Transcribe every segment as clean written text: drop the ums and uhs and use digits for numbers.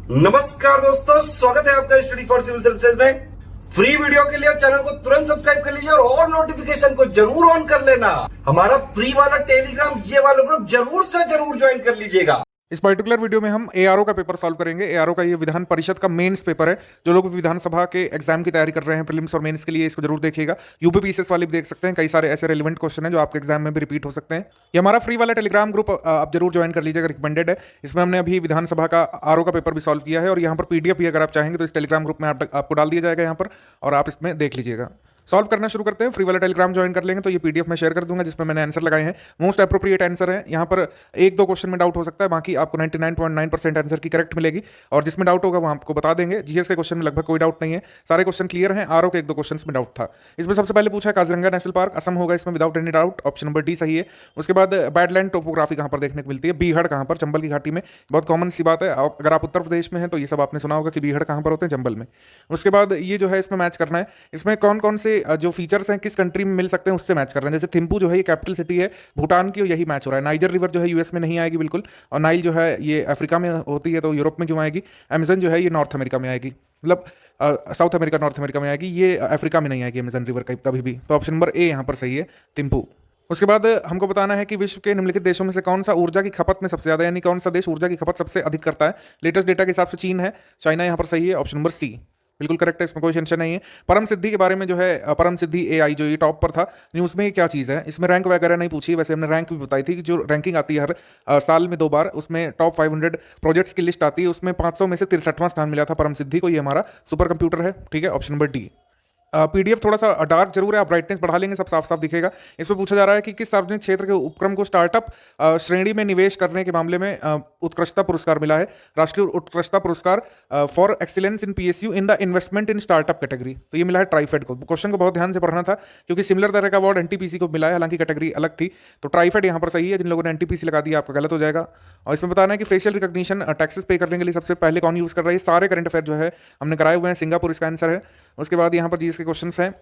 नमस्कार दोस्तों, स्वागत है आपका स्टडी फॉर सिविल सर्विसेज में। फ्री वीडियो के लिए चैनल को तुरंत सब्सक्राइब कर लीजिए और नोटिफिकेशन को जरूर ऑन कर लेना। हमारा फ्री वाला टेलीग्राम ये वाला ग्रुप जरूर से जरूर ज्वाइन कर लीजिएगा। इस पर्टिकुलर वीडियो में हम एआरओ का पेपर सॉल्व करेंगे। एआरओ का ये विधान परिषद का मेंस पेपर है। जो लोग विधानसभा के एग्जाम की तैयारी कर रहे हैं प्रीलिम्स और मेंस के लिए, इसको जरूर देखिएगा। यूपीपीसीएस वाले भी देख सकते हैं, कई सारे ऐसे रेलिवेंट क्वेश्चन हैं जो आपके एग्जाम में भी रिपीट हो सकते हैं। ये हमारा फ्री वाला टेलीग्राम ग्रुप आप जरूर ज्वाइन कर लीजिएगा, रिकमेंडेड है। इसमें हमने अभी विधानसभा का आरओ का पेपर भी सॉल्व किया है और यहाँ पर पीडीएफ भी अगर आप चाहेंगे तो इस टेलीग्राम ग्रुप में आपको डाल दिया जाएगा यहाँ पर, और आप इसमें देख लीजिएगा। सॉल्व करना शुरू करते हैं। फ्री वाला टेलीग्राम ज्वाइन कर लेंगे तो ये पीडीएफ में शेयर कर दूंगा जिसमें मैंने आंसर लगाए हैं। मोस्ट अप्रोप्रिएट आंसर है। यहाँ पर एक दो क्वेश्चन में डाउट हो सकता है, बाकी आपको 99.9% आंसर की करेक्ट मिलेगी, और जिसमें डाउट होगा वो आपको बता देंगे। जीएस के क्वेश्चन में लगभग कोई डाउट नहीं है, सारे क्वेश्चन क्लियर हैं। आरओ के एक दो क्वेश्चन में डाउट था। इसमें सबसे पहले पूछा है काजीरंगा नेशनल पार्क असम होगा इसमें without any doubt, option number D सही है। उसके बाद बैडलैंड टोपोग्राफी कहाँ पर देखने को मिलती है? बीहड़ कहाँ पर? चंबल की घाटी में। बहुत कॉमन सी बात है, अगर आप उत्तर प्रदेश में हैं तो ये सब आपने सुना होगा कि बीहड़ कहाँ पर होते हैं, चंबल में। उसके बाद ये जो है इसमें मैच करना है, इसमें कौन कौन से जो फीचर्स हैं किस कंट्री में मिल सकते हैं उससे मैच कर रहे हैं। जैसे थिम्पू जो है ये कैपिटल सिटी है भूटान की, यही मैच हो रहा है। नाइजर रिवर जो है यूएस में नहीं आएगी बिल्कुल, और नाइल जो है ये अफ्रीका में होती है तो यूरोप में क्यों आएगी। अमेजन जो है ये नॉर्थ अमेरिका में आएगी, मतलब साउथ अमेरिका नॉर्थ अमेरिका में आएगी, ये अफ्रीका में नहीं आएगी अमेजन रिवर कभी भी। तो ऑप्शन नंबर ए यहाँ पर सही है, थिम्पू। उसके बाद हमको बताना है कि विश्व के निम्नलिखित देशों में से कौन सा ऊर्जा की खपत में सबसे ज्यादा, यानी कौन सा देश ऊर्जा की खपत सबसे अधिक करता है। लेटेस्ट डेटा के हिसाब से चीन है, चाइना यहाँ पर सही है, ऑप्शन नंबर सी बिल्कुल करेक्ट है, इसमें कोई टेंशन नहीं है। परम सिद्धि के बारे में जो है, परम सिद्धि एआई जो ये टॉप पर था न्यूज़ में, ये क्या चीज़ है? इसमें रैंक वगैरह नहीं पूछी, वैसे हमने रैंक भी बताई थी कि जो रैंकिंग आती है हर साल में 2 बार, उसमें टॉप 500 प्रोजेक्ट्स की लिस्ट आती है, उसमें 500 में से 63वां स्थान मिला था परम सिद्धि को। ये हमारा सुपर कंप्यूटर है, ठीक है, ऑप्शन नंबर डी। पीडीएफ थोड़ा सा डार्क जरूर है, आप ब्राइटनेस बढ़ा लेंगे सब साफ साफ दिखेगा। इसमें पूछा जा रहा है कि किस सार्वजनिक क्षेत्र के उपक्रम को स्टार्टअप श्रेणी में निवेश करने के मामले में उत्कृष्टता पुरस्कार मिला है। राष्ट्रीय उत्कृष्टता पुरस्कार for excellence in PSU in the investment in startup category, तो ये मिला है ट्राइफेड को। क्वेश्चन को बहुत ध्यान से पढ़ना था क्योंकि सिमिलर तरह का अवार्ड एनटीपीसी को मिला है, हालांकि कैटेगरी अलग थी। तो ट्राइफेड यहाँ पर सही है, जिन लोगों ने एनटीपीसी लगा दिया आपका गलत हो जाएगा। और इसमें बताना है कि फेशियल रिकॉग्निशन टैक्सेस पे करने के लिए सबसे पहले कौन यूज कर रहा है। सारे करंट अफेयर जो है हमने कराए हुए हैं, सिंगापुर इसका आंसर है। उसके बाद यहाँ पर जीएस के क्वेश्चन हैं,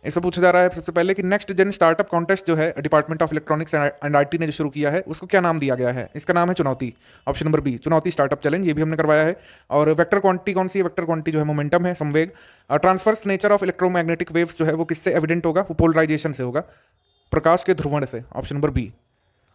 इसमें पूछा जा रहा है सबसे पहले कि नेक्स्ट जेन स्टार्टअप कॉन्टेस्ट जो है department of electronics and IT ने जो शुरू किया है उसको क्या नाम दिया गया है। इसका नाम है चुनौती, ऑप्शन नंबर बी, चुनौती स्टार्टअप चैलेंज, ये भी हमने करवाया है। और वेक्टर क्वांटिटी कौन सी है? वेक्टर क्वांटिटी जो है मोमेंटम है, संवेग। Transfers nature of electromagnetic waves जो है वो किससे एविडेंट होगा? वो पोलराइजेशन से होगा, प्रकाश के ध्रुवण से, ऑप्शन नंबर बी।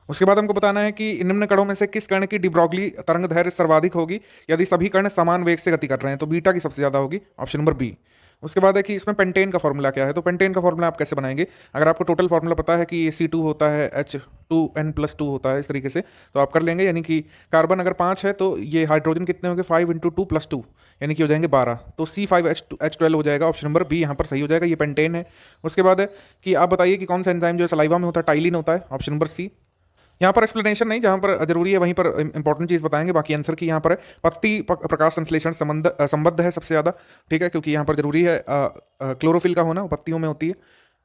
उसके बाद हमको बताना है कि निम्न कणों में से किस कण की डिब्रॉगली तरंग दैर्घ्य सर्वाधिक होगी यदि सभी कण समान वेग से गति कर रहे हैं, तो बीटा की सबसे ज्यादा होगी, ऑप्शन नंबर बी। उसके बाद है कि इसमें पेंटेन का फॉर्मूला क्या है। तो पेंटेन का फॉर्मूला आप कैसे बनाएंगे? अगर आपको टोटल फॉर्मूला पता है कि ये C2 होता है, H2N+2 होता है, इस तरीके से तो आप कर लेंगे। यानी कि कार्बन अगर 5 है तो ये हाइड्रोजन कितने होंगे? 5 × 2 + 2 यानी कि हो जाएंगे 12, तो C5H12 हो जाएगा, ऑप्शन नंबर बी यहाँ पर सही हो जाएगा, ये पेंटेन है। उसके बाद है कि आप बताइए कि कौन सा एंजाइम जो है सलाइवा में होता है, टाइलिन होता है, ऑप्शन नंबर सी। यहाँ पर एक्सप्लेनेशन नहीं, जहाँ पर जरूरी है वहीं पर इंपॉर्टेंट चीज़ बताएंगे, बाकी आंसर की यहाँ पर है। पत्ती प्रकाश संश्लेषण संबद्ध है सबसे ज़्यादा, ठीक है, क्योंकि यहाँ पर जरूरी है क्लोरोफिल का होना, पत्तियों में होती है।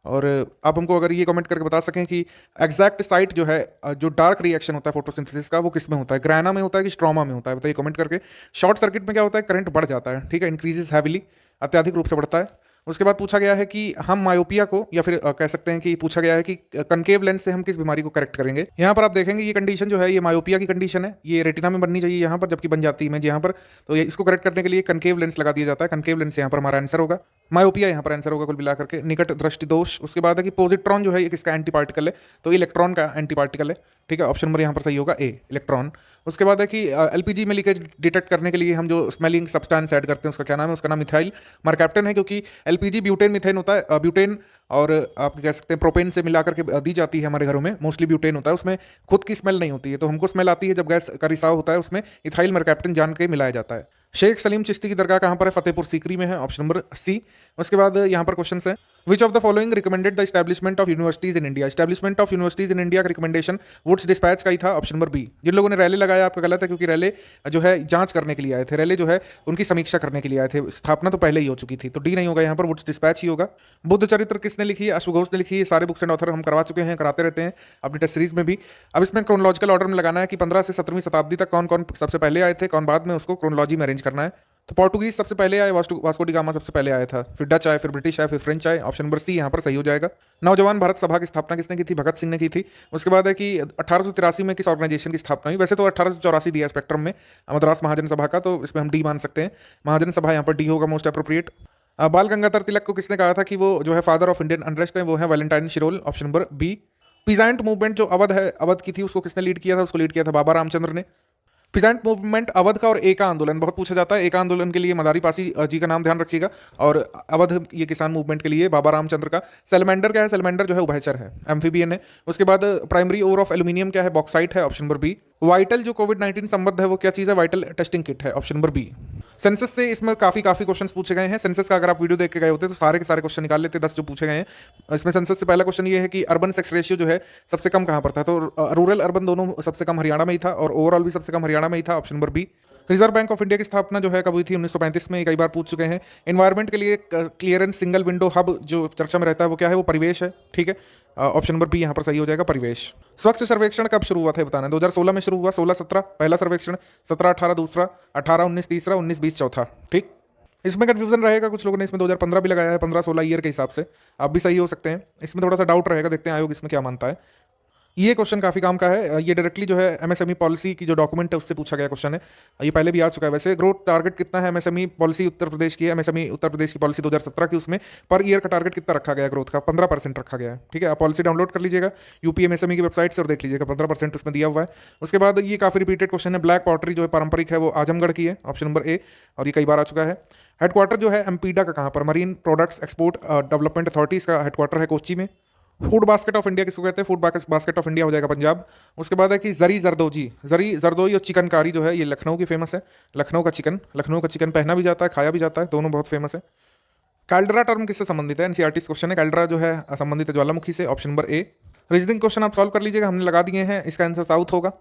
और आप हमको अगर ये कमेंट करके बता सकें कि एग्जैक्ट साइट जो है जो डार्क रिएक्शन होता है फोटोसिंथेसिस का, वो किस में होता है? ग्रैना में होता है कि स्ट्रोमा में होता है? बताइए कमेंट करके। शॉर्ट सर्किट में क्या होता है? करंट बढ़ जाता है, ठीक है, इंक्रीजेस हैविली, अत्यधिक रूप से बढ़ता है। उसके बाद पूछा गया है कि हम मायोपिया को, या फिर कह सकते हैं कि पूछा गया है कि कनकेव लेंस से हम किस बीमारी को करेक्ट करेंगे। यहाँ पर आप देखेंगे ये कंडीशन जो है ये मायोपिया की कंडीशन है, ये रेटिना में बननी चाहिए यहाँ पर, जबकि बन जाती है इमेज यहाँ पर, तो ये इसको करेक्ट करने के लिए कनकेव लेंस लगा दिया जाता है। कनकेव लेंस यहाँ पर हमारा आंसर होगा, मायोपिया यहाँ पर आंसर होगा कुल मिलाकर के। निकट दृष्टि दोष। उसके बाद है कि पॉजिट्रॉन जो है ये किसका एंटी पार्टिकल है? तो इलेक्ट्रॉन का एंटी पार्टिकल है, ठीक है, ऑप्शन नंबर यहाँ पर सही होगा ए, इलेक्ट्रॉन। उसके बाद है कि एलपीजी में लीकेज डिटेक्ट करने के लिए हम जो स्मेलिंग सब्सटेंस ऐड करते हैं उसका क्या नाम है? उसका नाम मिथाइल मरकैप्टन है, क्योंकि एलपीजी ब्यूटेन मिथेन होता है, ब्यूटेन और आप कह सकते हैं प्रोपेन से मिलाकर के दी जाती है हमारे घरों में, मोस्टली ब्यूटेन होता है, उसमें खुद की स्मेल नहीं होती है, तो हमको स्मेल आती है जब गैस का रिसाव होता है, उसमें इथाइल मरकैप्टन जान के मिलाया जाता है। शेख सलीम चिश्ती की दरगाह कहाँ पर है? फतेहपुर सीकरी में है, ऑप्शन नंबर सी। उसके बाद यहाँ पर क्वेश्चन है, which of the following recommended the establishment of universities in India? Establishment of universities in India का रिकमेंडेशन वुड्स डिस्पैच का ही था, ऑप्शन नंबर बी। जिन लोगों ने रैली लगाया आपका गलत है, क्योंकि रैली जो है जांच करने के लिए आए थे, रैली जो है उनकी समीक्षा करने के लिए आए थे, स्थापना तो पहले ही हो चुकी थी, तो डी नहीं होगा यहाँ पर, वुड्स डिस्पैच ही होगा। बुद्ध चरित्र किसने लिखी है? अश्वघोष ने लिखी है। सारे बुक्स एंड ऑथर हम करवा चुके हैं, कराते रहते हैं अपनी टेस्ट सीरीज में भी। अब इसमें क्रोनोलॉजिकल ऑर्डर में लगाना है कि 15 से 17वीं शताब्दी तक कौन कौन सबसे पहले आए थे, कौन बाद में, उसको क्रोनोलॉजी में अरेंज करना है। तो पोर्टुगीज सबसे पहले आए, वास्को डी गामा सबसे पहले आया था, फिर डच आए, फिर ब्रिटिश आए, फिर फ्रेंच आए। ऑप्शन नंबर सी यहाँ पर सही हो जाएगा। नौजवान भारत सभा की स्थापना किसने की थी? भगत सिंह ने की थी। उसके बाद है कि 1883 में किस ऑर्गेनाइजेशन की स्थापना हुई? वैसे तो 1884 दिया स्पेक्ट्रम में मद्रास महाजन सभा का, तो इसमें हम डी मान सकते हैं। महाजन सभा यहाँ पर डी होगा मोस्ट अप्रोप्रिएट। बाल गंगाधर तिलक को किसने कहा था कि वो जो है फादर ऑफ इंडियन अनरेस्ट है? वो है Valentine Chirol. Option number B. Peasant movement जो अवध की थी, उसको किसने लीड किया था? उसको लीड किया था बाबा रामचंद्र ने। पीजेंट मूवमेंट, अवध का और एका आंदोलन बहुत पूछा जाता है। एका आंदोलन के लिए मदारी पासी जी का नाम ध्यान रखिएगा, और अवध ये किसान मूवमेंट के लिए बाबा रामचंद्र का। सेलेमेंडर क्या है? सेलेमेंडर जो है उभयचर है, एम्फीबियन है। उसके बाद प्राइमरी ओर ऑफ एल्यूमिनियम क्या है? बॉक्साइट है। Option number B. वाइटल जो कोविड-19 संबद्ध है वो क्या चीज़ है? वाइटल टेस्टिंग किट है। Option number B. सेंसस से इसमें काफी क्वेश्चंस पूछे गए हैं। सेंसस का अगर आप वीडियो देख के गए होते तो सारे के सारे क्वेश्चन निकाल लेते, 10 जो पूछे गए हैं। इसमें सेंसस से पहला क्वेश्चन ये है कि अर्बन सेक्स रेशियो जो है सबसे कम कहाँ पर था? तो रूरल अर्बन दोनों सबसे कम हरियाणा में ही था, और ओवरऑल भी सबसे कम हरियाणा में ही था। Option number B. Reserve bank of India की स्थापना जो है कब हुई थी? 1935 में, कई बार पूछ चुके हैं। एनवायरमेंट के लिए क्लियरेंस सिंगल विंडो हब जो चर्चा में रहता है वो क्या है? वो परिवेश है। ठीक है, ऑप्शन नंबर बी यहाँ पर सही हो जाएगा, परिवेश। स्वच्छ सर्वेक्षण कब शुरू हुआ था बताना है? 2016 में शुरू हुआ, 16-17 पहला सर्वेक्षण, 17-18 दूसरा, 18-19 तीसरा, 19-20 चौथा। ठीक, इसमें कंफ्यूजन रहेगा, कुछ लोगों ने इसमें 2015 भी लगाया है, 15-16 ईयर के हिसाब से। आप भी सही हो सकते हैं, इसमें थोड़ा सा डाउट रहेगा, देखते हैं आयोग इसमें क्या मानता है। ये क्वेश्चन काफी काम का है, ये डायरेक्टली जो है एमएसएमई पॉलिसी की जो डॉक्यूमेंट है उससे पूछा गया क्वेश्चन है। ये पहले भी आ चुका है वैसे। ग्रोथ टारगेट कितना है एमएसएमई पॉलिसी उत्तर प्रदेश की है? एमएसएमई उत्तर प्रदेश की पॉलिसी 2017 की, उसमें पर ईयर का टारगेट कितना रखा गया है? ग्रोथ का 15% रखा गया है। ठीक है, आप पॉलिसी डाउनलोड कर लीजिएगा यूपी एमएसएमई की वेबसाइट से और देख लीजिएगा, 15% उसमें दिया हुआ है। उसके बाद ये काफी रिपीटेड क्वेश्चन है, ब्लैक पॉटरी जो है पारंपरिक है वो आजमगढ़ की है। ऑप्शन नंबर ए, और ये कई बार आ चुका है। हेडक्वार्टर जो है एम्पीडा का कहाँ पर? Marine products export development authorities का हेडक्वार्टर है कोच्चि में। फूड बास्केट ऑफ इंडिया किसको कहते हैं? फूड बास्केट ऑफ इंडिया हो जाएगा पंजाब। उसके बाद है कि जरी जरदोई और चिकनकारी जो है ये लखनऊ की फेमस है। लखनऊ का चिकन पहना भी जाता है, खाया भी जाता है, दोनों बहुत फेमस है। कैल्डरा टर्म किससे संबंधित है? एनसीईआरटी क्वेश्चन है। कैल्डरा जो है संबंधित है ज्वालामुखी से। ऑप्शन नंबर ए। रीजनिंग क्वेश्चन आप सॉल्व कर लीजिएगा, हमने लगा दिए हैं, इसका आंसर साउथ होगा।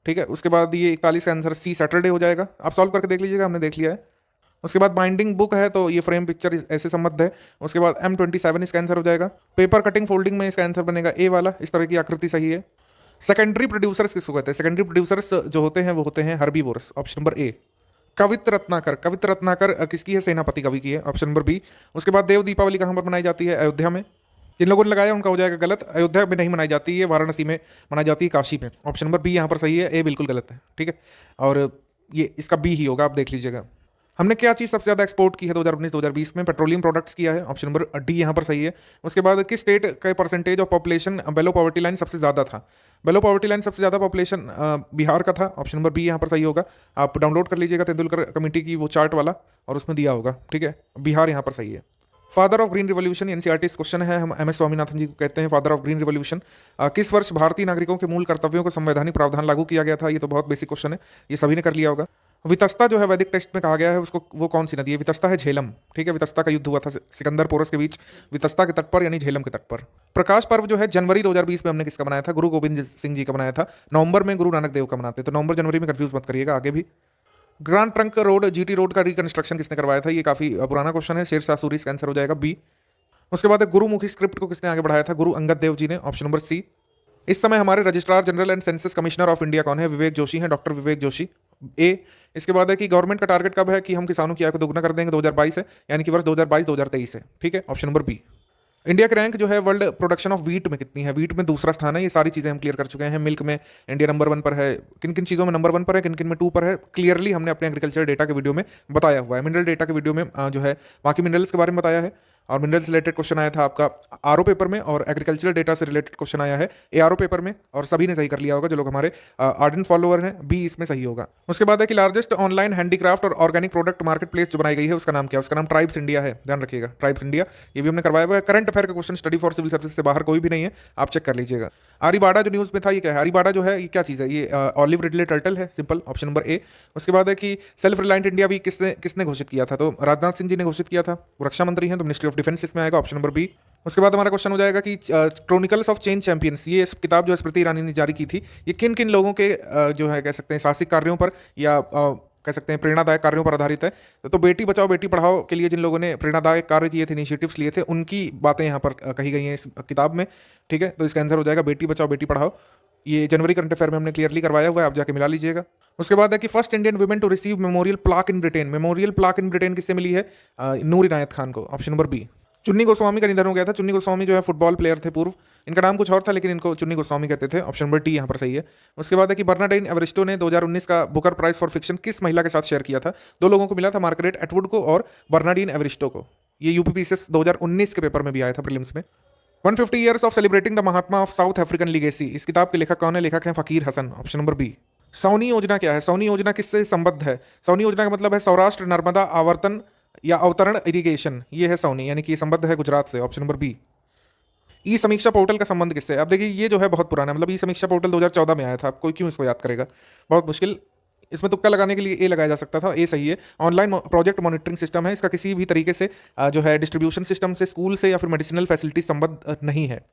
ठीक है, उसके बाद ये 41 का आंसर सी सैटरडे हो जाएगा। आप सॉल्व करके देख लीजिएगा, हमने देख लिया है। उसके बाद बाइंडिंग बुक है तो ये फ्रेम पिक्चर ऐसे संबद्ध है। उसके बाद M27 इसका आंसर हो जाएगा। पेपर कटिंग फोल्डिंग में इसका आंसर बनेगा ए वाला, इस तरह की आकृति सही है। सेकेंडरी प्रोड्यूसर्स किसको कहते हैं? सेकेंडरी प्रोड्यूसर्स जो होते हैं वो होते हैं herbivorous. Option number A. Kavitra Ratnakar किसकी है? सेनापति कवि की है। Option number B. उसके बाद देव दीपावली कहाँ पर मनाई जाती है? अयोध्या में। जिन लोगों ने लगाया उनका हो जाएगा गलत, अयोध्या में नहीं मनाई जाती है, वाराणसी में मनाई जाती है, काशी में। ऑप्शन नंबर बी यहाँ पर सही है, ए बिल्कुल गलत है। ठीक है, और ये इसका बी ही होगा, आप देख लीजिएगा। हमने क्या चीज़ सबसे ज़्यादा एक्सपोर्ट की है 2019-2020 में? पेट्रोलियम प्रोडक्ट्स किया है। ऑप्शन नंबर डी यहाँ पर सही है। उसके बाद किस स्टेट का percentage of population below poverty line सबसे ज़्यादा था? बेलो पॉवर्टी लाइन सबसे ज़्यादा पॉपुलेशन बिहार का था। ऑप्शन नंबर बी यहाँ पर सही होगा। आप डाउनलोड कर लीजिएगा तेंदुलकर कमेटी की वो चार्ट वाला, और उसमें दिया होगा। ठीक है, बिहार यहाँ पर सही है। Father of green revolution NCERT question है, हम एमएस स्वामीनाथन जी को कहते हैं फादर ऑफ ग्रीन रिवॉल्यूशन। किस वर्ष भारतीय नागरिकों के मूल कर्तव्यों को संवैधानिक प्रावधान लागू किया गया था? ये तो बहुत बेसिक क्वेश्चन है, ये सभी ने कर लिया होगा। वितस्ता जो है वैदिक टेक्स्ट में कहा गया है उसको, वो कौन सी नदी है? वितस्ता है झेलम। ठीक है, वितस्ता का युद्ध हुआ था सिकंदर पोरस के बीच, वितस्ता के तट पर यानी झेलम के तट पर। प्रकाश पर्व जो है जनवरी 2020 में हमने किसका बनाया था? गुरु गोविंद सिंह जी का बनाया था। नवंबर में गुरु नानक देव का मनाते हैं, तो नवंबर जनवरी में कंफ्यूज मत करिएगा आगे भी। Grand trunk road GT road का रिकंस्ट्रक्शन किसने करवाया था? ये काफी पुराना क्वेश्चन है, शेरशाह सूरी इसका आंसर हो जाएगा बी। उसके बाद गुरुमुखी स्क्रिप्ट को किसने आगे बढ़ाया था? गुरु अंगद देव जी ने। Option number C. इस समय हमारे registrar general and census commissioner of India कौन है? विवेक जोशी हैं, डॉक्टर विवेक जोशी। ए। इसके बाद है कि गवर्नमेंट का टारगेट कब है कि हम किसानों की आय को दोगुना कर देंगे? 2022 है, यानी कि वर्ष 2022-2023 है। ठीक है, ऑप्शन नंबर बी। इंडिया की रैंक जो है वर्ल्ड प्रोडक्शन ऑफ व्हीट में कितनी है? व्हीट में दूसरा स्थान है, ये सारी चीजें हम क्लियर कर चुके हैं। मिल्क में इंडिया नंबर 1 पर है, किन किन चीज़ों में नंबर 1 पर है, किन किन में 2 पर है, क्लियरली हमने अपने एग्रीकल्चर डेटा के वीडियो में बताया हुआ है। मिनरल डेटा के वीडियो में जो है बाकी मिनरल्स के बारे में बताया है, और मिनरल्स रिलेटेड क्वेश्चन आया था आपका आरओ पेपर में, और एग्रीकल्चरल डेटा से रिलेटेड क्वेश्चन आया है एआरओ पेपर में, और सभी ने सही कर लिया होगा जो लोग हमारे आर्डेंट फॉलोअर हैं। बी इसमें सही होगा। उसके बाद है कि लार्जेस्ट ऑनलाइन हैंडीक्राफ्ट और ऑर्गेनिक प्रोडक्ट मार्केट प्लेस जो बनाई गई है उसका नाम क्या है? उसका नाम ट्राइब्स इंडिया है, ध्यान रखिएगा, ट्राइब्स इंडिया। ये भी हमने करवाया हुआ है। करंट अफेयर का question study for civil service से बाहर कोई भी नहीं है, आप चेक कर लीजिएगा। आरीबाड़ा जो न्यूज़ में था ये क्या है? आरीबाड़ा जो है ये क्या चीज़ है? ये ऑलिव रिडले टर्टल है, सिंपल, ऑप्शन नंबर ए। उसके बाद है कि सेल्फ रिलायंट इंडिया वीक किसने घोषित किया था? तो राजनाथ सिंह जी ने घोषित किया था, वो रक्षा मंत्री हैं, तो मिनिस्ट्री ऑफ डिफेंस इसमें आएगा, ऑप्शन नंबर बी। उसके बाद हमारा क्वेश्चन हो जाएगा कि क्रॉनिकल्स ऑफ चेंज चैंपियंस, ये किताब जो स्मृति ईरानी ने जारी की थी, ये किन किन लोगों के जो है कह सकते हैं साहसिक कार्यों पर या कह सकते हैं प्रेरणादायक कार्यों पर आधारित है? तो बेटी बचाओ बेटी पढ़ाओ के लिए जिन लोगों ने प्रेरणादायक कार्य किए थे, इनिशिएटिव्स लिए थे, उनकी बातें यहाँ पर कही गई हैं इस किताब में। ठीक है, तो इसका आंसर हो जाएगा बेटी बचाओ बेटी पढ़ाओ। ये जनवरी करंट अफेयर में हमने क्लियरली करवाया हुआ है, आप जाके मिला लीजिएगा। उसके बाद है कि first Indian women to receive memorial plaque in Britain. Memorial plaque in Britain किससे मिली है? नूर इनायत खान को, ऑप्शन नंबर बी। चुन्नी गोस्वामी का निधन हो गया था। चुन्नी गोस्वामी जो है फुटबॉल प्लेयर थे पूर्व, इनका नाम कुछ और था लेकिन इनको चुन्नी गोस्वामी कहते थे, ऑप्शन नंबर डी यहाँ पर सही है। उसके बाद है कि बर्नार्डिन एवरिस्टो ने 2019 का बुकर प्राइज फॉर फिक्शन किस महिला के साथ शेयर किया था? दो लोगों को मिला था, मार्गरेट एटवुड को और बर्नार्डिन एवरिस्टो को। ये यूपीपीसीएस 2019 के पेपर में भी आया था प्रीलिम्स में। 150 years of celebrating the Mahatma of South African legacy, इस किताब के लेखक कौन है? लेखक हैं Fakir Hasan, option number B. Sauni योजना क्या है? सौनी योजना किससे संबद्ध है? सौनी योजना का मतलब है सौराष्ट्र नर्मदा आवर्तन या अवतरण इरिगेशन, ये है सौनी, यानी कि ये संबद्ध है गुजरात से, ऑप्शन नंबर बी। ई समीक्षा पोर्टल का संबंध किससे है? अब देखिए ये जो है बहुत पुराना है, मतलब ई समीक्षा पोर्टल 2014 में आया था, कोई क्यों इसको याद करेगा, बहुत मुश्किल। इसमें तुक्का लगाने के लिए ए लगाया जा सकता था, ए सही है। ऑनलाइन प्रोजेक्ट मॉनिटरिंग सिस्टम है, इसका किसी भी तरीके से जो है डिस्ट्रीब्यूशन सिस्टम से, स्कूल से या फिर मेडिसिनल फैसिलिटी संबद्ध नहीं है,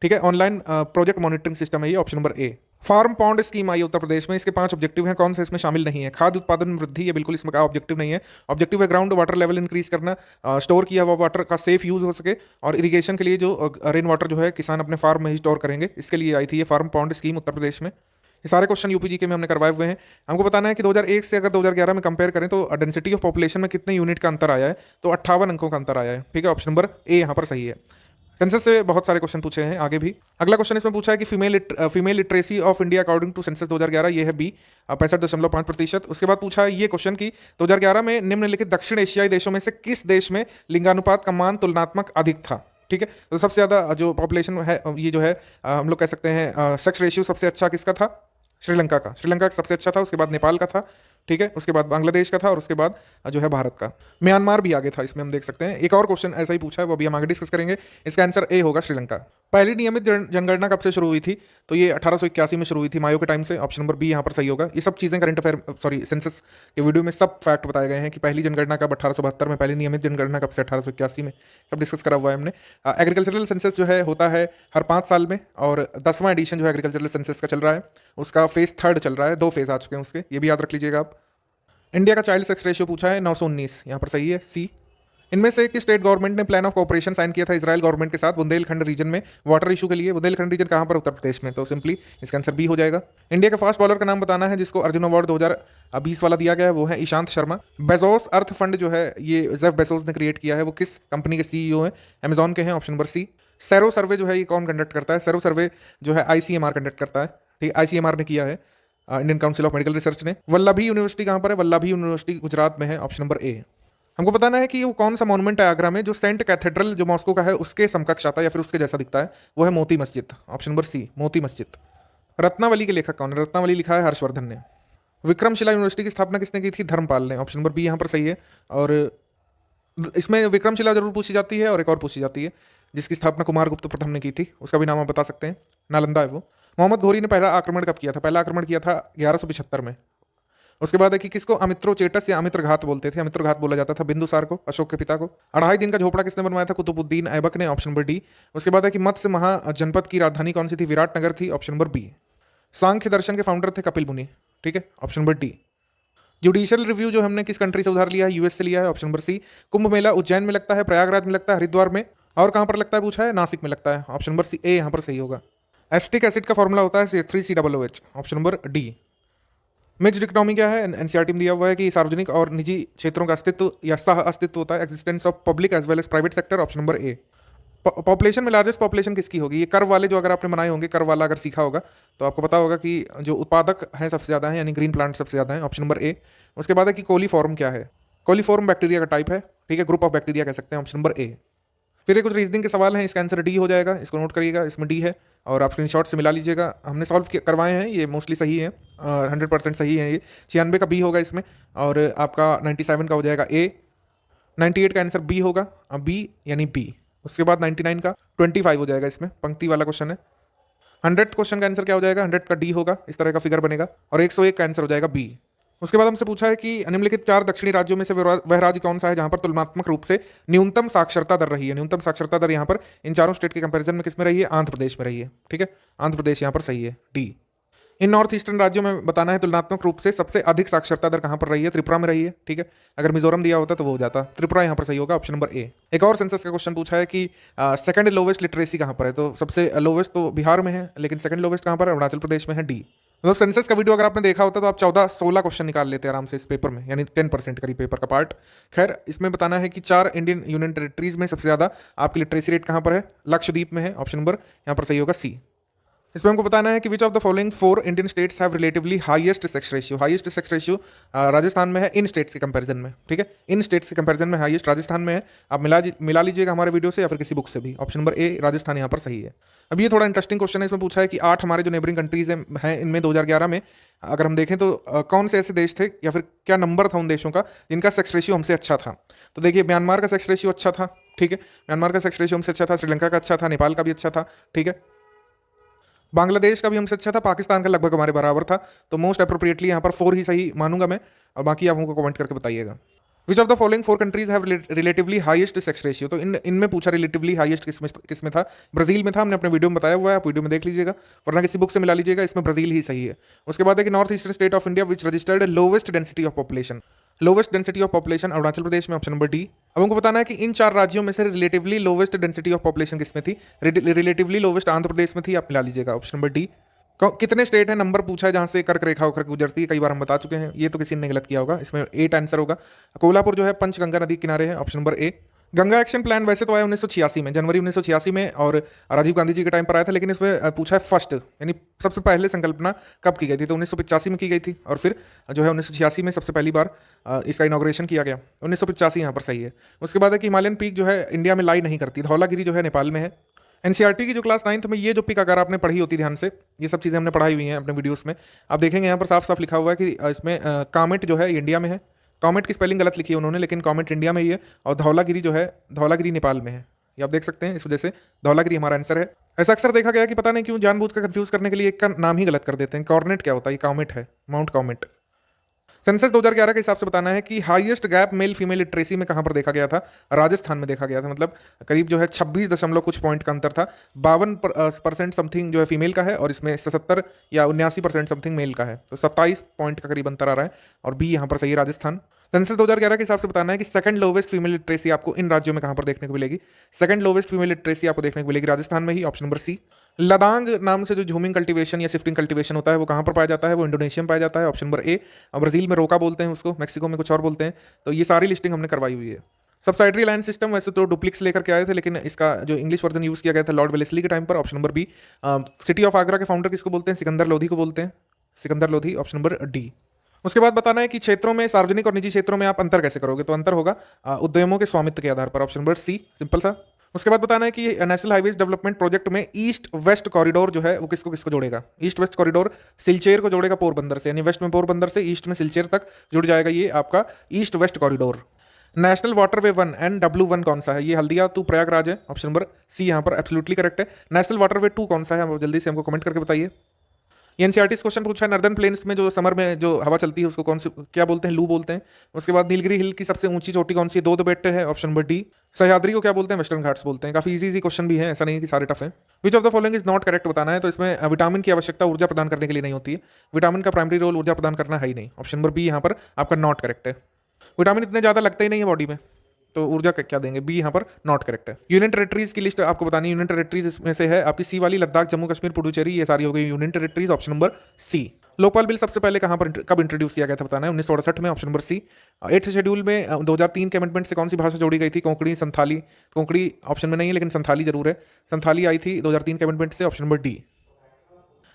ठीक है। ऑनलाइन प्रोजेक्ट मॉनिटरिंग सिस्टम है ये, option number A. Farm pond scheme आई उत्तर प्रदेश में, इसके 5 ऑब्जेक्टिव हैं, कौन सा इसमें शामिल नहीं है? खाद्य उत्पादन में वृद्धि, ये बिल्कुल इसमें का ऑब्जेक्टिव नहीं है। ऑब्जेक्टिव है ग्राउंड वाटर लेवल इंक्रीज करना, स्टोर किया हुआ वाटर का सेफ यूज हो सके, और इरिगेशन के लिए जो रेन वाटर जो है किसान अपने फार्म में ही स्टोर करेंगे, इसके लिए आई थी ये फार्म पॉन्ड स्कीम उत्तर प्रदेश में। ये सारे क्वेश्चन यूपीजी के में हमने करवाए हुए हैं। हमको बताना है कि 2001 से अगर 2011 में कंपेयर करें तो डेंसिटी ऑफ पॉपुलेशन में कितने यूनिट का अंतर आया है? तो 58 अंकों का अंतर आया है, ठीक है, ऑप्शन नंबर ए यहाँ पर सही है। सेंसस से बहुत सारे क्वेश्चन पूछे हैं आगे भी। अगला क्वेश्चन इसमें पूछा है कि female literacy of India according to census 2011, ये है बी, 65.5%। उसके बाद पूछा है ये क्वेश्चन कि 2011 में निम्नलिखित दक्षिण एशियाई देशों में से किस देश में लिंगानुपात का मान तुलनात्मक अधिक था? ठीक है, तो सबसे ज़्यादा जो पॉपुलेशन है, ये जो है हम लोग कह सकते हैं सेक्स रेशियो सबसे अच्छा किसका था? श्रीलंका का। श्रीलंका का सबसे अच्छा था, उसके बाद नेपाल का था, ठीक है, उसके बाद बांग्लादेश का था, और उसके बाद जो है भारत का। म्यांमार भी आगे था इसमें, हम देख सकते हैं। एक और क्वेश्चन ऐसा ही पूछा है, वो अभी हम आगे डिस्कस करेंगे। इसका आंसर ए होगा, श्रीलंका। पहली नियमित जनगणना कब से शुरू हुई थी? तो ये 1881 में शुरू हुई थी, मायो के टाइम से, ऑप्शन नंबर बी यहाँ पर सही होगा। ये सब चीज़ें करंट अफेयर सेंसस के वीडियो में सब फैक्ट बताए गए हैं कि पहली जनगणना कब 1872 में, पहली नियमित जनगणना कब से 1881 में, सब डिस्कस करा हुआ है हमने। एग्रीकल्चरल सेंसस जो है होता है हर 5 साल में, और 10वां एडिशन जो है एग्रीकल्चरल सेंसस का चल रहा है, उसका फेज 3 चल रहा है, 2 फेज आ चुके हैं उसके, ये भी याद रख लीजिएगा आप। इंडिया का चाइल्ड सेक्स रेशियो पूछा है 919, यहाँ पर सही है, सी। इनमें से किस स्टेट गवर्नमेंट ने प्लान ऑफ कोऑपरेशन साइन किया था इजराइल गवर्नमेंट के साथ बुंदेलखंड रीजन में वाटर इशू के लिए? बुंदेलखंड रीजन कहाँ पर? उत्तर प्रदेश में, तो सिंपली इसका आंसर बी हो जाएगा। इंडिया के फास्ट बॉलर का नाम बताना है जिसको अर्जुन अवार्ड 2020 वाला दिया गया है, वो है ईशांत शर्मा। बेजोस अर्थ फंड जो है ये जेफ बेजोस ने क्रिएट किया है, वो किस कंपनी के सीईओ हैं? अमेजॉन के हैं, ऑप्शन नंबर सी। सेरो सर्वे जो है ये कौन कंडक्ट करता है? सेरो सर्वे जो है ICMR कंडक्ट करता है, ठीक है, ICMR ने किया है, Indian council of medical research ने। वल्लभी यूनिवर्सिटी कहाँ पर है? वल्लभी यूनिवर्सिटी गुजरात में है, ऑप्शन नंबर ए। हमको बताना है कि वो कौन सा मॉन्यूमेंट है आगरा में जो सेंट कैथेड्रल जो मॉस्को का है उसके समकक्ष आता है या फिर उसके जैसा दिखता है? वो है मोती मस्जिद, ऑप्शन नंबर सी, मोती मस्जिद। रत्नावली के लेखक कौन है? रत्नावली लिखा है हर्षवर्धन ने। विक्रमशिला यूनिवर्सिटी की स्थापना किसने की थी? धर्मपाल ने, ऑप्शन नंबर बी यहाँ पर सही है। और इसमें विक्रमशिला जरूर पूछी जाती है और एक और पूछी जाती है जिसकी स्थापना कुमारगुप्त प्रथम ने की थी, उसका भी नाम आप बता सकते हैं, नालंदा है वो। मोहम्मद घोरी ने पहला आक्रमण कब किया था? पहला आक्रमण किया था 1175 में। उसके बाद है कि किसको अमित्रोचेटस या अमित्रघात बोलते थे? अमित्रघात बोला जाता था बिंदुसार को, अशोक के पिता को। 2.5 दिन का झोपड़ा किसने बनवाया था? कुतुबुद्दीन ऐबक ने, ऑप्शन नंबर डी। उसके बाद है कि मत्स्य महाजनपद की राजधानी कौन सी थी? विराटनगर थी, ऑप्शन नंबर बी। सांख्य दर्शन के फाउंडर थे कपिल मुनि, ठीक है, option number D. Judicial review जो हमने किस कंट्री से उधार लिया है? यूएस से लिया है, ऑप्शन नंबर सी। कुंभ मेला उज्जैन में लगता है, प्रयागराज में लगता है, हरिद्वार में, और कहाँ पर लगता है पूछा है? नासिक में लगता है, ऑप्शन नंबर सी, ए यहाँ पर सही होगा। एसिटिक एसिड का फॉर्मूला होता है C3COOH, option number D. Mixed economy क्या है? एनसीईआरटी में दिया हुआ है कि सार्वजनिक और निजी क्षेत्रों का अस्तित्व या सह अस्तित्व होता है, existence of public as well as private sector, option number A. Population में लार्जेस्ट पॉपुलेशन किसकी होगी? ये कर्व वाले जो अगर आपने बनाए होंगे, कर्व वाला अगर सीखा होगा तो आपको पता होगा कि जो उत्पादक हैं सबसे ज़्यादा है, यानी ग्रीन प्लांट सबसे ज़्यादा है, ऑप्शन नंबर ए। उसके बाद है कि कोलीफॉर्म क्या है? कोलीफॉर्म बैक्टीरिया का टाइप है, ठीक है, ग्रुप ऑफ बैक्टीरिया कह सकते हैं, ऑप्शन नंबर ए। फिर ये कुछ रीजनिंग के सवाल हैं, इसका आंसर डी हो जाएगा, इसको नोट करिएगा, इसमें डी है और आप स्क्रीनशॉट से मिला लीजिएगा। हमने सॉल्व करवाए हैं, ये मोस्टली सही है, 100% सही है। ये 96 का बी होगा इसमें, और आपका 97 का हो जाएगा ए, 98 का आंसर बी होगा, बी यानी बी। उसके बाद 99 का 25 हो जाएगा, इसमें पंक्ति वाला क्वेश्चन है। 100th क्वेश्चन का आंसर क्या हो जाएगा? 100 का डी होगा, इस तरह का फिगर बनेगा, और 101 का आंसर हो जाएगा बी। उसके बाद हमसे पूछा है कि निम्नलिखित 4 दक्षिणी राज्यों में से वह राज्य कौन सा है जहां पर तुलनात्मक रूप से न्यूनतम साक्षरता दर रही है? न्यूनतम साक्षरता दर यहाँ पर इन चारों स्टेट के कंपैरिजन में किस में रही है? आंध्र प्रदेश में रही है, ठीक है, आंध्र प्रदेश यहाँ पर सही है, डी। इन नॉर्थ ईस्टर्न राज्यों में बताना है तुलनात्मक रूप से सबसे अधिक साक्षरता दर कहां पर रही है। त्रिपुरा में रही है, ठीक है। अगर मिजोरम दिया होता तो वो हो जाता, त्रिपुरा यहां पर सही होगा, ऑप्शन नंबर ए। एक और सेंसस का क्वेश्चन पूछा है कि सेकंड लोवेस्ट लिटरेसी कहां पर है, तो सबसे लोवेस्ट तो बिहार में है, लेकिन सेकंड लोवेस्ट कहां पर है, अरुणाचल प्रदेश में है, डी। मतलब सेंसस का वीडियो अगर आपने देखा होता तो आप 14-16 क्वेश्चन निकाल लेते आराम से इस पेपर में, यानी 10% करीब पेपर का पार्ट। खैर, इसमें बताना है कि 4 इंडियन यूनियन टेरिटरीज में सबसे ज्यादा आपकी लिटरेसी रेट कहां पर है, लक्षद्वीप में है, ऑप्शन नंबर यहां पर सही होगा सी। इसमें हमको बताना है कि which of the following 4 Indian states have relatively highest sex ratio. Highest sex ratio Rajasthan में है इन स्टेट्स के कंपैरिजन में, ठीक है। इन स्टेट्स के कंपैरिजन में हाईएस्ट राजस्थान में है। आप मिला लीजिएगा हमारे वीडियो से या फिर किसी बुक से भी। ऑप्शन नंबर ए राजस्थान यहाँ पर सही है। अब ये थोड़ा इंटरेस्टिंग क्वेश्चन है। इसमें पूछा है कि 8 हमारे जो नेबरिंग कंट्रीज हैं इनमें 2011 में अगर हम देखें तो कौन से ऐसे देश थे या फिर क्या नंबर था उन देशों का जिनका सेक्स रेशियो हमसे अच्छा था। तो देखिए, म्यांमार का सेक्स रेशियो अच्छा था, ठीक है। म्यांमार का सेक्स रेशियो हमसे अच्छा था, श्रीलंका का अच्छा था, नेपाल का भी अच्छा था, ठीक है। बांग्लादेश का भी हमसे अच्छा था, पाकिस्तान का लगभग हमारे बराबर था। तो मोस्ट अप्रोप्रिएटली यहाँ पर 4 ही सही मानूंगा मैं, और बाकी आप हमको कमेंट करके बताइएगा। Which of the following 4 countries have relatively highest sex ratio. तो इनमें पूछा रिलेटिवली हाईएस्ट किस में था, ब्राजील में था। हमने अपने वीडियो में बताया हुआ है, आप वीडियो में देख लीजिएगा, वरना किसी बुक से मिला लीजिएगा। इसमें ब्राजील ही सही है। उसके बाद है कि north eastern state of India which registered lowest density of population. Lowest density of population Arunachal Pradesh में, ऑप्शन नंबर डी। अब हमको बताना है कि इन 4 राज्यों में से relatively lowest density of population किसमें थी। रिलेटिवली लोवेस्ट आंध्र प्रदेश में थी, आप मिला लीजिएगा, ऑप्शन नंबर डी। कितने स्टेट है, नंबर पूछा है जहां से कर्क रेखा होकर गुजरती है, कई बार हम बता चुके हैं, ये तो किसी ने गलत किया होगा। इसमें 8 आंसर होगा। कोल्हापुर जो है पंचगंगा नदी किनारे है, ऑप्शन नंबर ए। गंगा एक्शन प्लान वैसे तो आया 1986 में, जनवरी 1986 में, और राजीव गांधी जी के टाइम पर आया था, लेकिन इसमें पूछा है फर्स्ट, यानी सबसे पहले संकल्पना कब की गई थी। तो 1985 में की गई थी, और फिर जो है 1986 में सबसे पहली बार इसका इनॉग्रेशन किया गया। 1985 यहाँ पर सही है। उसके बाद है कि हिमालयन पीक जो है इंडिया में लाई नहीं करती, धौलागिरी जो है नेपाल में है। एनसीईआरटी की जो क्लास 9th में ये जो पिक अगर आपने पढ़ी होती ध्यान से, ये सब चीज़ें हमने पढ़ाई हुई हैं अपने वीडियोस में, आप देखेंगे यहाँ पर साफ साफ लिखा हुआ है कि इसमें कामेट जो है इंडिया में है। कॉमेट की स्पेलिंग गलत लिखी है उन्होंने, लेकिन कॉमेट इंडिया में ही है। और धौलागिरी जो है, धौलागिरी नेपाल में है, ये आप देख सकते हैं। इस वजह से धौलागिरी हमारा आंसर है। ऐसा अक्सर देखा गया कि पता नहीं क्यों जानबूझकर कंफ्यूज करने के लिए एक का नाम ही गलत कर देते हैं। कॉर्नेट क्या होता है, ये कॉमेट है, माउंट कॉमेट। सेंसस 2011 के हिसाब से बताना है कि highest gap male female literacy में कहां पर देखा गया था। राजस्थान में देखा गया था। मतलब करीब जो है 26 दशमलव कुछ पॉइंट का अंतर था। 52% समथिंग जो है फीमेल का है, और इसमें 77 या 79% समथिंग मेल का है। तो 27 पॉइंट का करीब अंतर आ रहा है, और बी यहाँ पर सही है, राजस्थान। सेंसस 2011 के हिसाब से बताना है कि सेकंड लोवेस्ट फीमेल लिटरेसी आपको इन राज्यों में कहां पर देखने को मिलेगी। सेकंड लोवेस्ट फीमेल लिटरेसी आपको देखने को मिलेगी राजस्थान में ही, ऑप्शन नंबर सी। लदांग नाम से जो झूमिंग कल्टीवेशन या शिफ्टिंग कल्टीवेशन होता है वो कहां पर पाया जाता है, वो इंडोनेशिया में पाया जाता है, ऑप्शन नंबर ए। और ब्राजील में रोका बोलते हैं उसको, मैक्सिको में कुछ और बोलते हैं। तो ये सारी लिस्टिंग हमने करवाई हुई है। सब्सिडरी लाइन सिस्टम वैसे तो डुप्लिक्स लेकर के आए थे, लेकिन इसका जो इंग्लिश वर्जन यूज किया गया था लॉर्ड वेलेस्ली के टाइम पर, option number B. City of Agra के फाउंडर किसको बोलते हैं, सिकंदर लोधी को बोलते हैं, Sikandar Lodhi, option number D. उसके बाद बताना है कि क्षेत्रों में, सार्वजनिक और निजी क्षेत्रों में आप अंतर कैसे करोगे। तो अंतर होगा उद्यमों के स्वामित्व के आधार पर, ऑप्शन नंबर सी, सिंपल सा। उसके बाद बताना है कि नेशनल हाईवेज डेवलपमेंट प्रोजेक्ट में ईस्ट वेस्ट कॉरिडोर जो है वो किसको किसको जोड़ेगा। ईस्ट वेस्ट कॉरिडोर सिलचेर को जोड़ेगा पोरबंदर से, यानी वेस्ट में पोरबंदर से ईस्ट में सिलचेर तक जुड़ जाएगा ये आपका east west corridor. National waterway 1 NW1 कौन सा है, ये हल्दिया टू प्रयागराज है, ऑप्शन नंबर सी यहाँ पर एब्सोल्युटली करेक्ट है। नेशनल वाटरवे 2 कौन सा है, जल्दी से हमको कमेंट करके बताइए। एनसीईआरटी क्वेश्चन पूछा है नर्दर्न प्लेन्स में जो समर में जो हवा चलती है उसको कौन सी क्या बोलते हैं, लू बोलते हैं। उसके बाद नीलगिरी हिल की सबसे ऊंची चोटी कौन सी है, 2 बेट्टे है, ऑप्शन नंबर डी। सह्याद्री को क्या बोलते हैं, वेस्टर्न घाट्स बोलते हैं। काफी इजी क्वेश्चन भी है, ऐसा नहीं है कि सारे टफ है। Which of the following is not correct बताना है। तो इसमें विटामिन की आवश्यकता ऊर्जा प्रदान करने के लिए नहीं होती है। विटामिन का प्राइमरी रोल ऊर्जा प्रदान करना है ही नहीं, ऑप्शन नंबर बी यहाँ पर आपका नॉट करेक्ट है। विटामिन इतने ज्यादा लगते ही नहीं है बॉडी में, तो ऊर्जा क्या देंगे, बी यहाँ पर नॉट करेक्ट है। यूनियन टेरिटरीज की लिस्ट आपको बतानी है। यूनियन टेरिटरीज इसमें से है आपकी सी वाली, लद्दाख, जम्मू कश्मीर, पुडुचेरी, ये सारी हो गई union territories, option number C. Lokpal bill सबसे पहले कहां पर कब इंट्रोड्यूस किया गया था बताना है, 1968 में, ऑप्शन नंबर सी। 8th शेड्यूल में 2003 के अमेंडमेंट से कौन सी भाषा जोड़ी गई थी, कोंकणी, संथाली। कोंकणी ऑप्शन में नहीं है, लेकिन संथाली जरूर है। संथाली आई थी 2003 के अमेंडमेंट से, option number D.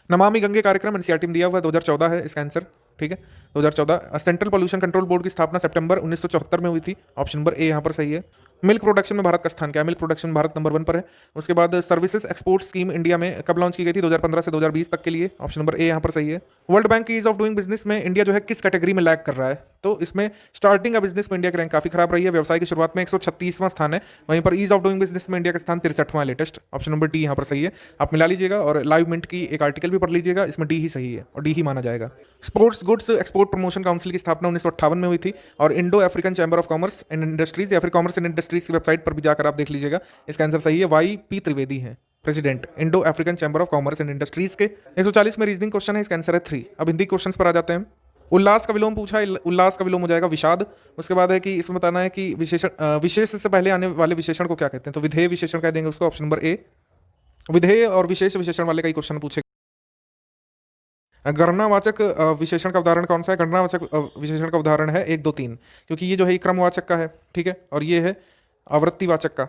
Namami Gange कार्यक्रम एनसीईआरटी में दिया हुआ है, 2014 है इसका आंसर, ठीक है, 2014। सेंट्रल पोल्यूशन कंट्रोल बोर्ड की स्थापना सितंबर 1974 में हुई थी, ऑप्शन नंबर ए यहाँ पर सही है। मिल्क प्रोडक्शन में भारत का स्थान क्या है, मिल्क प्रोडक्शन में भारत नंबर 1 पर है। उसके बाद सर्विसेज एक्सपोर्ट स्कीम इंडिया में कब लॉन्च की गई थी, 2015 से 2020 तक के लिए, ऑप्शन नंबर ए यहाँ पर सही है। वर्ल्ड बैंक की ईज ऑफ डूइंग बिजनेस में इंडिया जो है किस कैटेगरी में लैग कर रहा है, तो इसमें स्टार्टिंग का बिजनेस में इंडिया की रैंक काफी खराब रही है। व्यवसाय की शुरुआत में 136वां स्थान है, वहीं पर ईज ऑफ डूइंग बिजनेस में इंडिया का स्थान 63वां लेटेस्ट, ऑप्शन नंबर डी यहाँ पर सही है। आप मिला लीजिएगा और लाइव मिंट की एक आर्टिकल भी पढ़ लीजिएगा, इसमें डी ही सही है और डी ही माना जाएगा। Sports goods export promotion council की स्थापना 1958 में हुई थी, और Indo African chamber of commerce and industries या फिर कॉमर्स एंड इंडस्ट्रीज की वेबसाइट पर भी जाकर आप देख लीजिएगा, इसका आंसर सही है, वाई पी त्रिवेदी है। President Indo African chamber of commerce and industries के। 140 में रीजनिंग क्वेश्चन है, इसका आंसर है 3। अब हिंदी क्वेश्चन पर आ जाते हैं। उल्लास का विलोम पूछा है, उल्लास का विलोम हो जाएगा विषाद। उसके बाद है कि इसमें बताना है कि विशेषण, विशेष से पहले आने वाले विशेषण को क्या कहते हैं, तो विधेय विशेषण कह देंगे उसको, ऑप्शन नंबर ए। विधेय और विशेष विशेषण वाले कई क्वेश्चन पूछे। गणनावाचक विशेषण का उदाहरण कौन सा है? गणनावाचक विशेषण का उदाहरण है 1 2 3, क्योंकि ये जो है क्रमवाचक का है, ठीक है, और ये है आवृत्तिवाचक का।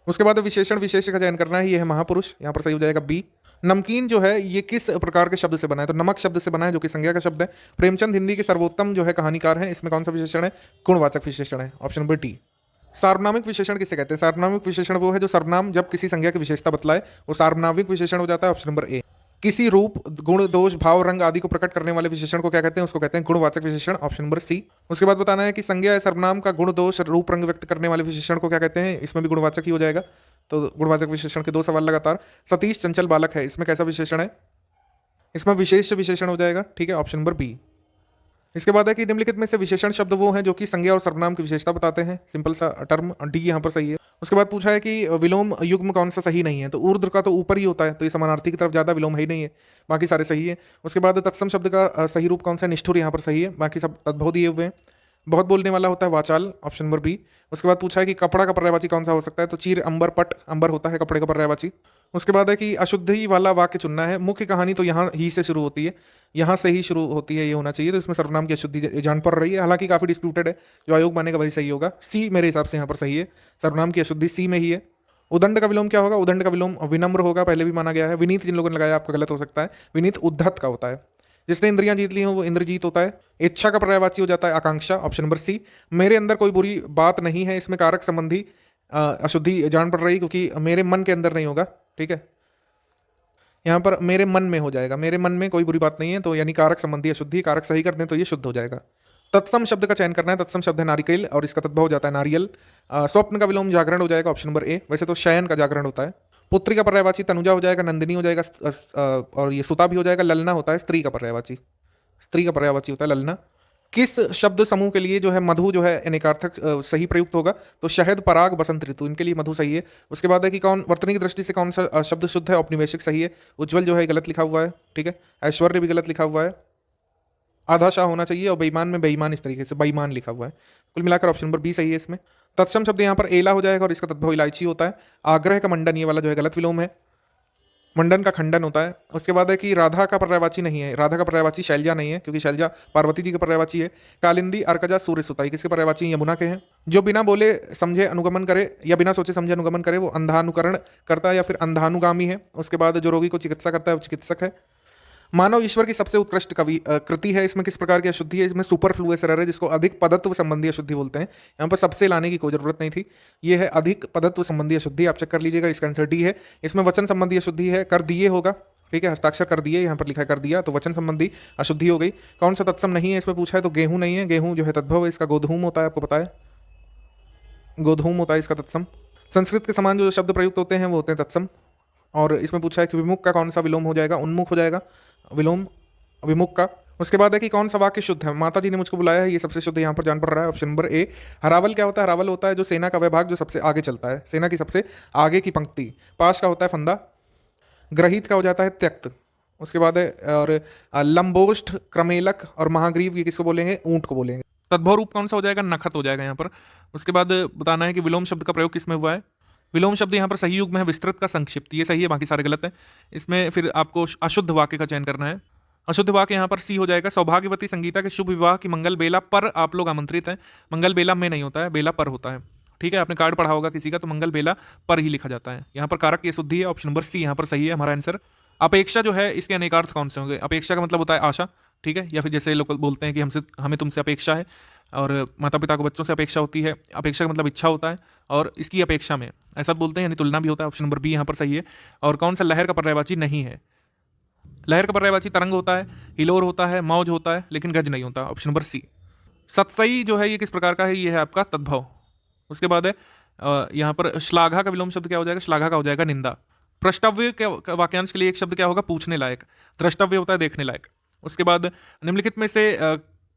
उसके बाद विशेषण विशेष का चयन करना है, ये है महापुरुष, यहाँ पर सही हो जाएगा बी। नमकीन जो है ये किस प्रकार के शब्द से बना है, तो नमक शब्द से बना है, जो कि संज्ञा का शब्द है। प्रेमचंद हिंदी के सर्वोत्तम जो है कहानीकार हैं, इसमें कौन सा विशेषण है? गुणवाचक विशेषण है, ऑप्शन नंबर डी। सार्वनामिक विशेषण किसे कहते हैं? सार्वनामिक विशेषण वो है जो सर्वनाम जब किसी संज्ञा की विशेषता बतलाए, वो सार्वनामिक विशेषण हो जाता है, ऑप्शन नंबर ए। किसी रूप, गुण, दोष, भाव, रंग आदि को प्रकट करने वाले विशेषण को क्या कहते हैं? उसको कहते हैं गुणवाचक विशेषण, ऑप्शन नंबर सी। उसके बाद बताना है कि संज्ञा या सर्वनाम का गुण, दोष, रूप, रंग व्यक्त करने वाले विशेषण को क्या कहते हैं? इसमें भी गुणवाचक ही हो जाएगा। तो गुणवाचक विशेषण के 2 सवाल लगातार। सतीश चंचल बालक है, इसमें कैसा विशेषण है? इसमें विशेष विशेषण हो जाएगा, ठीक है, ऑप्शन नंबर बी। इसके बाद है कि निम्नलिखित में से विशेषण शब्द वो हैं जो कि संज्ञा और सर्वनाम की विशेषता बताते हैं, सिंपल सा टर्म, डी यहाँ पर सही है। उसके बाद पूछा है कि विलोम युग्म कौन सा सही नहीं है, तो ऊर्ध्व का तो ऊपर ही होता है, तो ये समानार्थी की तरफ ज्यादा विलोम है ही नहीं है, बाकी सारे सही है। उसके बाद तत्सम शब्द का सही रूप कौन सा है? निष्ठुर यहाँ पर सही है, बाकी सब तद्भव दिए हुए हैं। बहुत बोलने वाला होता है वाचाल, ऑप्शन नंबर बी। उसके बाद पूछा है कि कपड़ा का पर्यायवाची कौन सा हो सकता है, तो चीर, अंबर, पट, अंबर होता है कपड़े का पर्यायवाची। उसके बाद है कि अशुद्धि वाला वाक्य चुनना है। मुख्य कहानी तो यहाँ ही से शुरू होती है, यहाँ से ही शुरू होती है, ये होना चाहिए, तो इसमें सर्वनाम की अशुद्धि जान पड़ रही है, हालांकि काफी डिस्प्यूटेड है, जो आयोग मानेगा वही सही होगा। सी मेरे हिसाब से यहाँ पर सही है, सर्वनाम की अशुद्धि सी में ही है। उदंड का विलोम क्या होगा? उदंड का विलोम विनम्र होगा, पहले भी माना गया है। विनीत जिन लोगों ने लगाया आपका गलत हो सकता है, विनीत उद्धत का होता है। जिसने इंद्रियां जीत ली हो वो इंद्रजीत होता है। इच्छा का पर्यायवाची हो जाता है आकांक्षा, ऑप्शन नंबर सी। मेरे अंदर कोई बुरी बात नहीं है, इसमें कारक संबंधी अशुद्धि जान पड़ रही, क्योंकि मेरे मन के अंदर नहीं होगा, ठीक है, यहाँ पर मेरे मन में हो जाएगा, मेरे मन में कोई बुरी बात नहीं है, तो यानी कारक संबंधी अशुद्धि, कारक सही कर दें तो ये शुद्ध हो जाएगा। तत्सम शब्द का चयन करना है, तत्सम शब्द है नारिकेल और इसका तद्भव हो जाता है नारियल। स्वप्न का विलोम जागरण हो जाएगा, ऑप्शन नंबर ए। वैसे तो शयन का जागरण होता है। पुत्री का पर्यायवाची तनुजा हो जाएगा, नंदिनी हो जाएगा, और ये सुता भी हो जाएगा। ललना होता है स्त्री का पर्यायवाची, स्त्री का पर्यायवाची होता है ललना। किस शब्द समूह के लिए जो है मधु जो है अनेकार्थक सही प्रयुक्त होगा, तो शहद, पराग, बसंत ऋतु, इनके लिए मधु सही है। उसके बाद है कि कौन वर्तनी की दृष्टि से कौन सा शब्द शुद्ध है? औपनिवेशिक सही है। उज्जवल जो है गलत लिखा हुआ है, ठीक है। ऐश्वर्य भी गलत लिखा हुआ है, आधा शाह होना चाहिए, और बेईमान में बेईमान इस तरीके से बेईमान लिखा हुआ है। कुल मिलाकर ऑप्शन नंबर बी सही है इसमें। तत्सम शब्द यहाँ पर एला हो जाएगा और इसका तद्भव इलायची होता है। आग्रह का मंडन, ये वाला जो है गलत विलोम है, मंडन का खंडन होता है। उसके बाद है कि राधा का पर्यायवाची नहीं है, राधा का पर्यायवाची शैलजा नहीं है, क्योंकि शैलजा पार्वती जी का पर्यायवाची है। कालिंदी, अर्कजा, सूर्य सुता, किसके पर्यायवाची? यमुना के हैं। जो बिना बोले समझे अनुगमन करे या बिना सोचे समझे अनुगमन करे वो अंधानुकरण करता है या फिर अंधानुगामी है। उसके बाद जो रोगी को चिकित्सा करता है वो चिकित्सक है। मानव ईश्वर की सबसे उत्कृष्ट कृति है, इसमें किस प्रकार की अशुद्धि है? इसमें सुपरफ्लुअस एरर है, जिसको अधिक पदत्व संबंधी अशुद्धि बोलते हैं। यहाँ पर सबसे लाने की कोई जरूरत नहीं थी, ये है अधिक पदत्व संबंधी अशुद्धि, आप चेक कर लीजिएगा, इसका आंसर डी है। इसमें वचन संबंधी अशुद्धि है, कर दिए होगा, ठीक है, हस्ताक्षर कर दिए, यहाँ पर लिखा है कर दिया, तो वचन संबंधी अशुद्धि हो गई। कौन सा तत्सम नहीं है इसमें पूछा है, तो गेहूं नहीं है, गेहूं जो है तद्भव है, इसका गोधूम होता है, आपको पता है, गोधूम होता है इसका तत्सम। संस्कृत के समान जो शब्द प्रयुक्त होते हैं वो होते हैं तत्सम। और इसमें पूछा है कि विमुख का कौन सा विलोम हो जाएगा? उन्मुख हो जाएगा विलोम विमुख का। उसके बाद है कि कौन सा वाक्य शुद्ध है? माता जी ने मुझको बुलाया है, ये सबसे शुद्ध यहाँ पर जान पड़ रहा है, ऑप्शन नंबर ए। हरावल क्या होता है? हरावल होता है जो सेना का वह भाग जो सबसे आगे चलता है, सेना की सबसे आगे की पंक्ति। पास का होता है फंदा। ग्रहित का हो जाता है त्यक्त। उसके बाद है और लंबोष्ठ, क्रमेलक और महाग्रीव, ये किसको बोलेंगे? ऊंट को बोलेंगे। तद्भव रूप कौन सा हो जाएगा? नखत हो जाएगा यहाँ पर। उसके बाद बताना है कि विलोम शब्द का प्रयोग किसमें हुआ है। विलोम शब्द यहाँ पर सही युग में है, विस्तृत का संक्षिप्त, ये सही है, बाकी सारे गलत है। इसमें फिर आपको अशुद्ध वाक्य का चयन करना है। अशुद्ध वाक्य यहाँ पर सी हो जाएगा। सौभाग्यवती संगीता के शुभ विवाह की मंगल बेला पर आप लोग आमंत्रित हैं। मंगल बेला में नहीं होता है, बेला पर होता है, ठीक है। आपने कार्ड पढ़ा होगा किसी का, तो मंगल बेला पर ही लिखा जाता है। यहाँ पर कारक की शुद्धि है, ऑप्शन नंबर सी यहाँ पर सही है हमारा आंसर। अपेक्षा जो है इसके अनेकार्थ कौन से होंगे? अपेक्षा का मतलब होता है आशा, ठीक है, या फिर जैसे लोग बोलते हैं कि हमें तुमसे अपेक्षा है, और माता पिता को बच्चों से अपेक्षा होती है। अपेक्षा का मतलब इच्छा होता है, और इसकी अपेक्षा में ऐसा बोलते हैं, यानी तुलना भी होता है, ऑप्शन नंबर बी यहाँ पर सही है। और कौन सा लहर का पर्यायवाची नहीं है? लहर का पर्यायवाची तरंग होता है, हिलोर होता है, मौज होता है, लेकिन गज नहीं होता, ऑप्शन नंबर सी। सत्सई जो है ये किस प्रकार का है? ये है आपका तद्भव। उसके बाद है यहाँ पर श्लाघा का विलोम शब्द क्या हो जाएगा? श्लाघा का हो जाएगा निंदा। प्रष्टव्य के वाक्यांश के लिए एक शब्द क्या होगा? पूछने लायक। द्रष्टव्य होता है देखने लायक। उसके बाद निम्नलिखित में से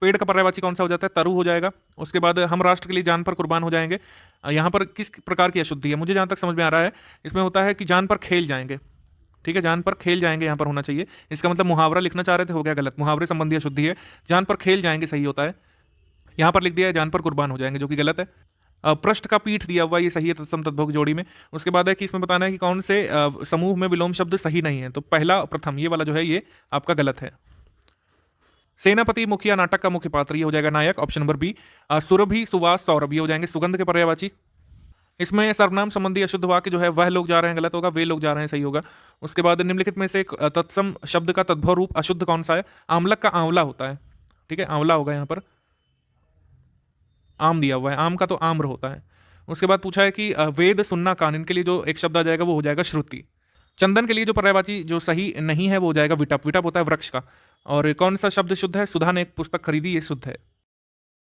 पेड़ का पर्यायवाची कौन सा हो जाता है? तरु हो जाएगा। उसके बाद हम राष्ट्र के लिए जान पर कुर्बान हो जाएंगे। यहाँ पर किस प्रकार की अशुद्धि है? मुझे जहाँ तक समझ में आ रहा है इसमें होता है कि जान पर खेल जाएंगे। ठीक है, जान पर खेल जाएंगे यहाँ पर होना चाहिए। इसका मतलब मुहावरा लिखना चाह रहे थे, हो गया गलत। मुहावरे संबंधी अशुद्धि है, जान पर खेल जाएंगे सही होता है। यहाँ पर लिख दिया है जान पर कुर्बान हो जाएंगे, जो कि गलत है। पृष्ठ का पीठ दिया हुआ, ये सही है तत्सम तद्भव की जोड़ी में। उसके बाद है कि इसमें बताना है कि कौन से समूह में विलोम शब्द सही नहीं है। तो पहला प्रथम ये वाला जो है ये आपका गलत है। सेनापति मुखिया नाटक का मुख्य पात्र, ये हो जाएगा नायक, ऑप्शन नंबर बी। सुरभि सुवास सौरभ, ये हो जाएंगे सुगंध के पर्यायवाची। इसमें सर्वनाम संबंधी अशुद्ध वाक्य जो है वह लोग जा रहे हैं गलत होगा, वे लोग जा रहे हैं सही होगा। उसके बाद निम्नलिखित में से एक तत्सम शब्द का तद्भव रूप अशुद्ध कौन सा है? आमलक का आंवला होता है। ठीक है, आंवला होगा यहाँ पर, आम दिया हुआ है, आम का तो आम्र होता है। उसके बाद पूछा है कि वेद सुनना कान, इनके लिए जो एक शब्द आ जाएगा वो हो जाएगा श्रुति। चंदन के लिए जो पर्यायवाची जो सही नहीं है वो हो जाएगा विटप, विटप होता है वृक्ष का। और कौन सा शब्द शुद्ध है? सुधा ने एक पुस्तक खरीदी, ये शुद्ध है।